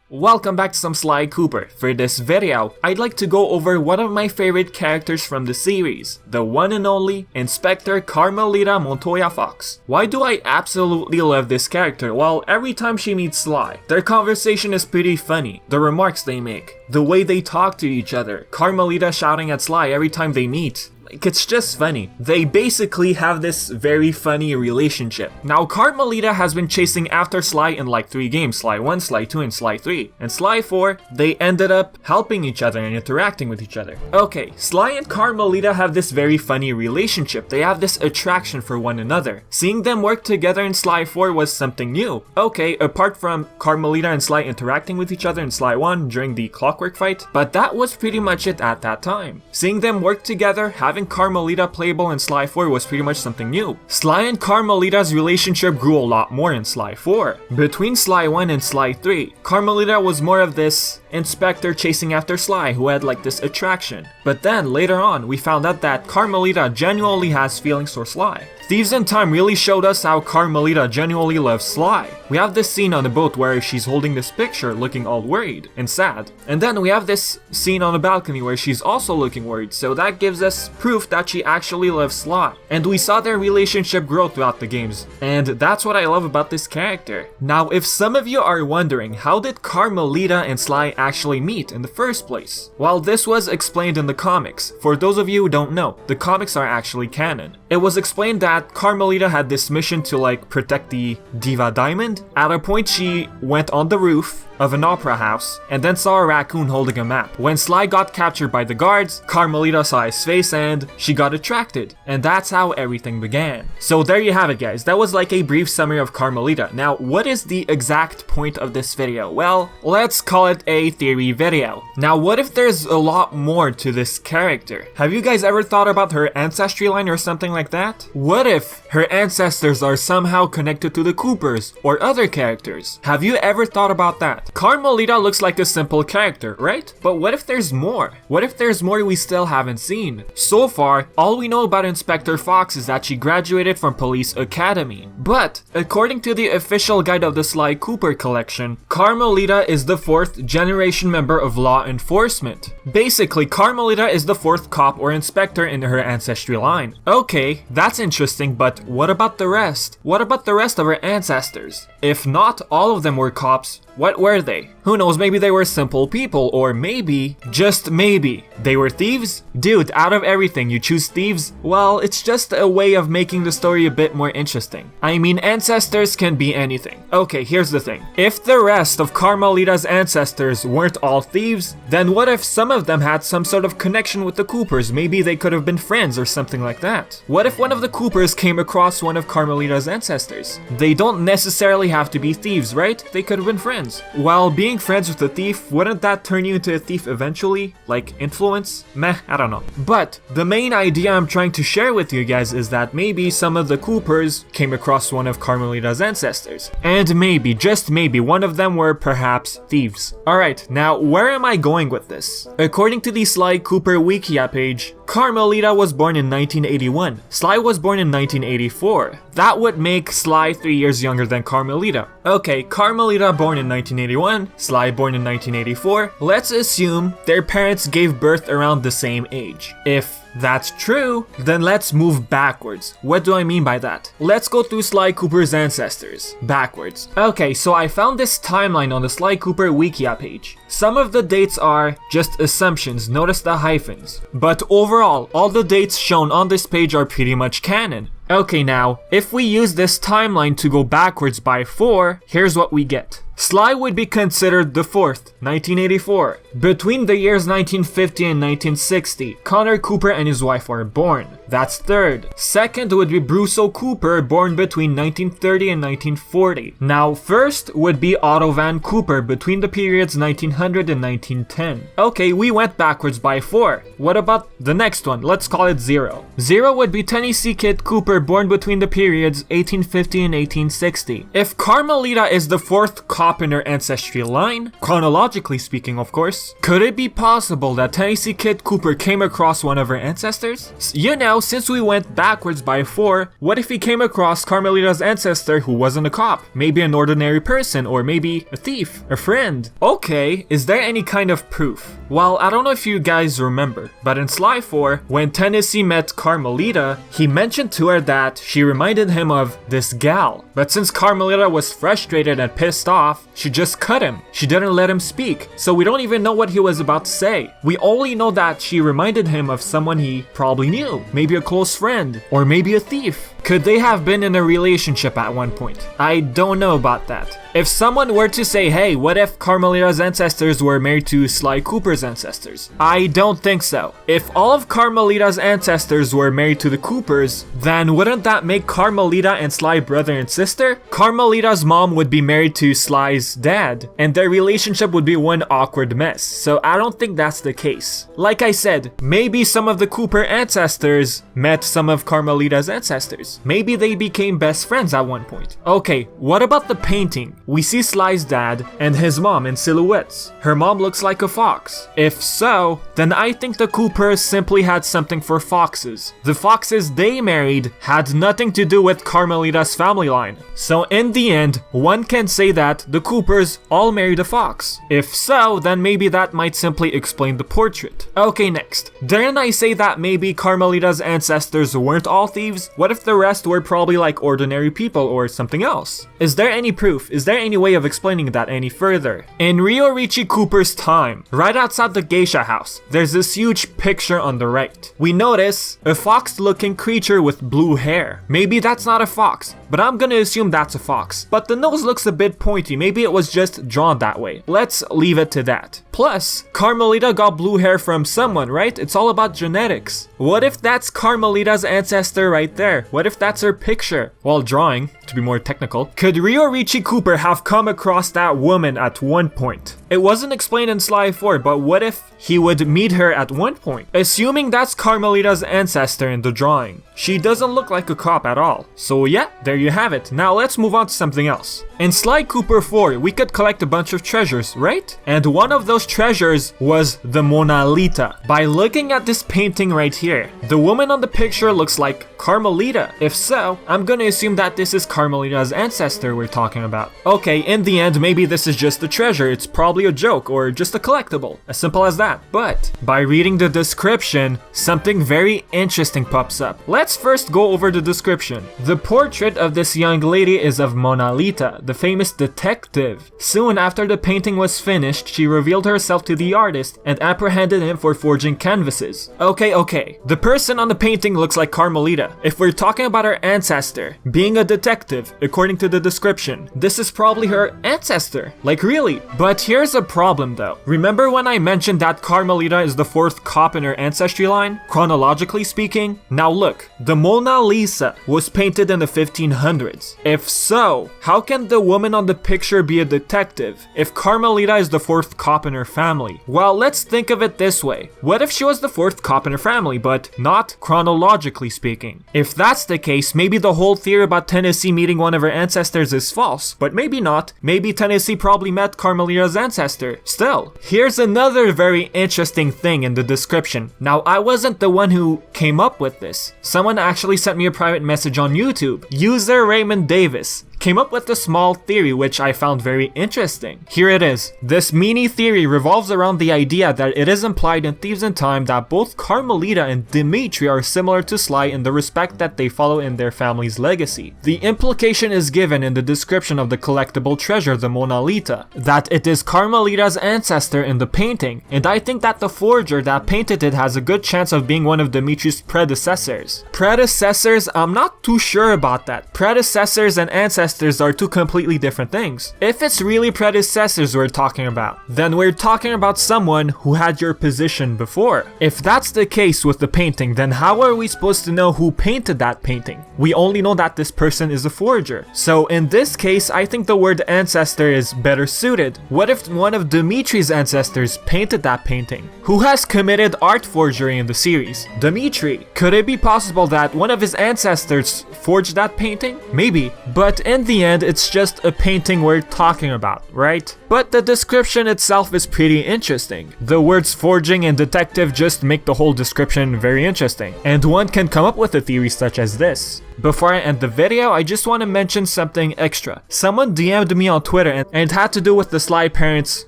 Welcome back to some Sly Cooper. For this video, I'd like to go over one of my favorite characters from the series, the one and only Inspector Carmelita Montoya Fox. Why do I absolutely love this character? Well, every time she meets Sly, their conversation is pretty funny, the remarks they make, the way they talk to each other, Carmelita shouting at Sly every time they meet. It's just funny. They basically have this very funny relationship. Now, Carmelita has been chasing after Sly in like 3 games, Sly 1, Sly 2, and Sly 3. And Sly 4, they ended up helping each other and interacting with each other. Okay, Sly and Carmelita have this very funny relationship. They have this attraction for one another. Seeing them work together in Sly 4 was something new. Okay, apart from Carmelita and Sly interacting with each other in Sly 1 during the clockwork fight, but that was pretty much it at that time. Seeing them work together, having Carmelita playable in Sly 4 was pretty much something new. Sly and Carmelita's relationship grew a lot more in Sly 4. Between Sly 1 and Sly 3, Carmelita was more of this inspector chasing after Sly who had like this attraction. But then later on, we found out that Carmelita genuinely has feelings for Sly. Thieves in Time really showed us how Carmelita genuinely loves Sly. We have this scene on the boat where she's holding this picture looking all worried and sad. And then we have this scene on the balcony where she's also looking worried, so that gives us proof that she actually loves Sly. And we saw their relationship grow throughout the games, and that's what I love about this character. Now, if some of you are wondering, how did Carmelita and Sly actually meet in the first place? Well, this was explained in the comics. For those of you who don't know, the comics are actually canon. It was explained that Carmelita had this mission to like protect the Diva Diamond. At a point she went on the roof of an opera house and then saw a raccoon holding a map. When Sly got captured by the guards, Carmelita saw his face and she got attracted, and that's how everything began. So there you have it, guys. That was like a brief summary of Carmelita. Now, what is the exact point of this video? Well, let's call it a theory video. Now, what if there's a lot more to this character? Have you guys ever thought about her ancestry line or something like that? What if her ancestors are somehow connected to the Coopers or other characters? Have you ever thought about that? Carmelita looks like a simple character, right? But what if there's more? What if there's more we still haven't seen? So far, all we know about Inspector Fox is that she graduated from Police Academy. But, according to the official guide of the Sly Cooper collection, Carmelita is the 4th generation member of law enforcement. Basically, Carmelita is the 4th cop or inspector in her ancestry line. Okay, that's interesting, but what about the rest? What about the rest of her ancestors? If not all of them were cops, what were they? Who knows, maybe they were simple people, or maybe, just maybe, they were thieves? Dude, out of everything, you choose thieves? Well, it's just a way of making the story a bit more interesting. I mean, ancestors can be anything. Okay, here's the thing. If the rest of Carmelita's ancestors weren't all thieves, then what if some of them had some sort of connection with the Coopers? Maybe they could have been friends or something like that. What if one of the Coopers came across one of Carmelita's ancestors? They don't necessarily have to be thieves, right? They could have been friends. Well, being friends with a thief, wouldn't that turn you into a thief eventually? Like, influence? Meh, I don't know. But, the main idea I'm trying to share with you guys is that maybe some of the Coopers came across one of Carmelita's ancestors. And maybe, just maybe, one of them were perhaps thieves. Alright, now where am I going with this? According to the Sly Cooper Wikia page, Carmelita was born in 1981. Sly was born in 1984. That would make Sly 3 years younger than Carmelita. Okay, Carmelita born in 1981, Sly born in 1984. Let's assume their parents gave birth around the same age. If that's true, then let's move backwards. What do I mean by that? Let's go through Sly Cooper's ancestors, backwards. Okay, so I found this timeline on the Sly Cooper Wikia page. Some of the dates are just assumptions, notice the hyphens. But overall, all the dates shown on this page are pretty much canon. Okay, now, if we use this timeline to go backwards by 4, here's what we get. Sly would be considered the 4th, 1984. Between the years 1950 and 1960, Connor Cooper and his wife were born. That's 3rd. 2nd would be Bruce Cooper, born between 1930 and 1940. Now, 1st would be Otto Van Cooper, between the periods 1900 and 1910. Okay, we went backwards by 4. What about the next one? Let's call it 0. 0 would be Tennessee Kid Cooper, born between the periods 1850 and 1860. If Carmelita is the 4th cop in her ancestry line, chronologically speaking of course, could it be possible that Tennessee Kid Cooper came across one of her ancestors? You know, Now, since we went backwards by 4, what if he came across Carmelita's ancestor who wasn't a cop? Maybe an ordinary person, or maybe a thief, a friend. Okay, is there any kind of proof? Well, I don't know if you guys remember, but in Sly 4, when Tennessee met Carmelita, he mentioned to her that she reminded him of this gal. But since Carmelita was frustrated and pissed off, she just cut him. She didn't let him speak, so we don't even know what he was about to say. We only know that she reminded him of someone he probably knew, maybe a close friend, or maybe a thief. Could they have been in a relationship at one point? I don't know about that. If someone were to say, hey, what if Carmelita's ancestors were married to Sly Cooper's ancestors? I don't think so. If all of Carmelita's ancestors were married to the Coopers, then wouldn't that make Carmelita and Sly brother and sister? Carmelita's mom would be married to Sly's dad, and their relationship would be one awkward mess, so I don't think that's the case. Like I said, maybe some of the Cooper ancestors met some of Carmelita's ancestors. Maybe they became best friends at one point. Okay, what about the painting? We see Sly's dad and his mom in silhouettes. Her mom looks like a fox. If so, then I think the Coopers simply had something for foxes. The foxes they married had nothing to do with Carmelita's family line. So in the end, one can say that the Coopers all married a fox. If so, then maybe that might simply explain the portrait. Okay, next. Didn't I say that maybe Carmelita's ancestors weren't all thieves? What if the rest were probably like ordinary people or something else? Is there any proof? Is there any way of explaining that any further? In Rio Richie Cooper's time, right outside the geisha house, there's this huge picture on the right. We notice a fox-looking creature with blue hair. Maybe that's not a fox, but I'm gonna assume that's a fox. But the nose looks a bit pointy, maybe it was just drawn that way. Let's leave it to that. Plus, Carmelita got blue hair from someone, right? It's all about genetics. What if that's Carmelita's ancestor right there? What if that's her picture? Well, drawing, to be more technical. Could Rio Richie Cooper have come across that woman at one point? It wasn't explained in Sly 4, but what if he would meet her at one point? Assuming that's Carmelita's ancestor in the drawing. She doesn't look like a cop at all. So yeah, there you have it. Now let's move on to something else. In Sly Cooper 4, we could collect a bunch of treasures, right? And one of those treasures was the Mona Lisa. By looking at this painting right here, the woman on the picture looks like Carmelita. If so, I'm gonna assume that this is Carmelita's ancestor we're talking about. Okay, in the end, maybe this is just a treasure. It's probably a joke or just a collectible. As simple as that. But by reading the description, something very interesting pops up. Let's first go over the description. The portrait of this young lady is of Mona Lisa, the famous detective. Soon after the painting was finished, she revealed herself to the artist and apprehended him for forging canvases. Okay. The person on the painting looks like Carmelita. If we're talking about her ancestor being a detective, according to the description, this is probably her ancestor. Like really? But here's a problem though. Remember when I mentioned that Carmelita is the 4th cop in her ancestry line, chronologically speaking? Now look, the Mona Lisa was painted in the 1500s. If so, how can the woman on the picture be a detective if Carmelita is the 4th cop in her family? Well, let's think of it this way. What if she was the 4th cop in her family, but not chronologically speaking? If that's the case, maybe the whole theory about Tennessee meeting one of her ancestors is false, but maybe not. Maybe Tennessee probably met Carmelita's ancestor. Still, here's another very interesting thing in the description. Now, I wasn't the one who came up with this. Someone actually sent me a private message on YouTube. User Raymond Davis came up with a small theory which I found very interesting. Here it is. This mini theory revolves around the idea that it is implied in Thieves in Time that both Carmelita and Dimitri are similar to Sly in the respect that they follow in their family's legacy. The implication is given in the description of the collectible treasure, the Mona Lisa, that it is Carmelita's ancestor in the painting, and I think that the forger that painted it has a good chance of being one of Dimitri's predecessors. Predecessors? I'm not too sure about that. Predecessors and ancestors are two completely different things. If it's really predecessors we're talking about, then we're talking about someone who had your position before. If that's the case with the painting, then how are we supposed to know who painted that painting? We only know that this person is a forger. So in this case, I think the word ancestor is better suited. What if one of Dimitri's ancestors painted that painting? Who has committed art forgery in the series? Dimitri. Could it be possible that one of his ancestors forged that painting? Maybe. But in in the end, it's just a painting we're talking about, right? But the description itself is pretty interesting. The words forging and detective just make the whole description very interesting, and one can come up with a theory such as this. Before I end the video, I just want to mention something extra. Someone DM'd me on Twitter and it had to do with the Sly parents'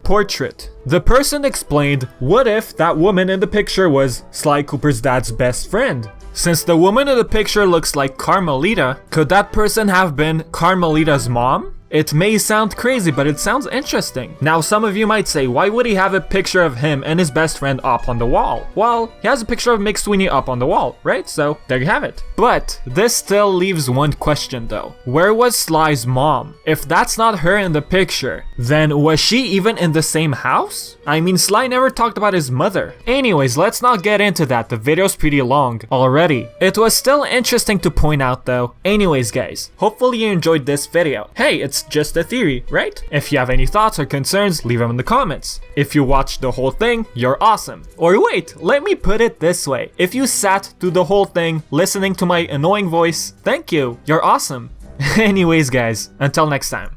portrait. The person explained, what if that woman in the picture was Sly Cooper's dad's best friend? Since the woman in the picture looks like Carmelita, could that person have been Carmelita's mom? It may sound crazy, but it sounds interesting. Now, some of you might say, why would he have a picture of him and his best friend up on the wall? Well, he has a picture of McSweeney up on the wall, right? So, there you have it. But, this still leaves one question though. Where was Sly's mom? If that's not her in the picture, then was she even in the same house? I mean, Sly never talked about his mother. Anyways, let's not get into that. The video's pretty long already. It was still interesting to point out though. Anyways, guys, hopefully you enjoyed this video. Hey, it's just a theory, right? If you have any thoughts or concerns, leave them in the comments. If you watched the whole thing, you're awesome. Or wait, let me put it this way. If you sat through the whole thing listening to my annoying voice, thank you. You're awesome. Anyways, guys, until next time.